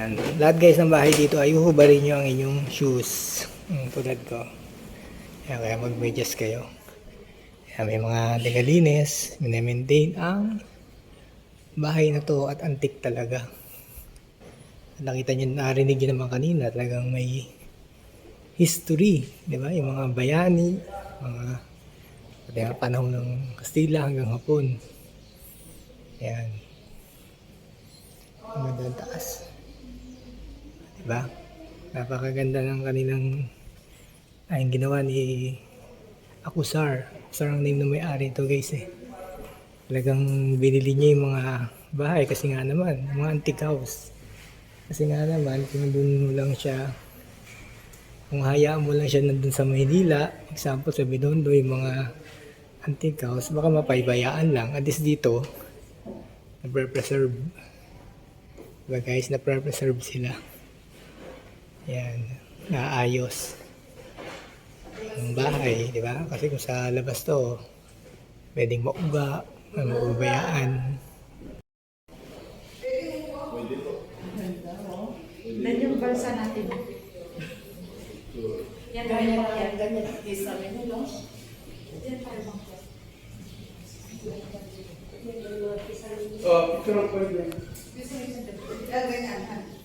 Yan. Lahat guys ng bahay dito ay huhubarin nyo ang inyong shoes. Tulad ko. Yan, kaya mag-medyas kayo. Yan, may mga legalinis. Minamaintain ang bahay na to at antik talaga. Nakita nyo, narinig nyo naman kanina, talagang may history. Di ba? Yung mga bayani, mga panahon ng Kastila hanggang Hapon. Yan. Ang ganda ng taas. Diba? Napakaganda ng kanilang ayong ginawa ni Akusar. Akusar ang name ng may-ari ito guys eh. Talagang binili niya yung mga bahay kasi nga naman, mga antique house. Kasi nga naman, kung doon mo lang siya, kung hayaan mo lang siya nandun sa Maynila, example sa Binondo, yung mga antique house, baka mapaybayaan lang. At least dito, na-preserve. Diba guys, na-preserve sila. Yan, naayos ang bahay, di ba? Kasi kung sa labas to, pwedeng mauga, maubayaan. Dan yung balsa natin. Yan, ganyan. Isa rin mo, no? Yan, parang Oh, picture of ganyan. ganyan.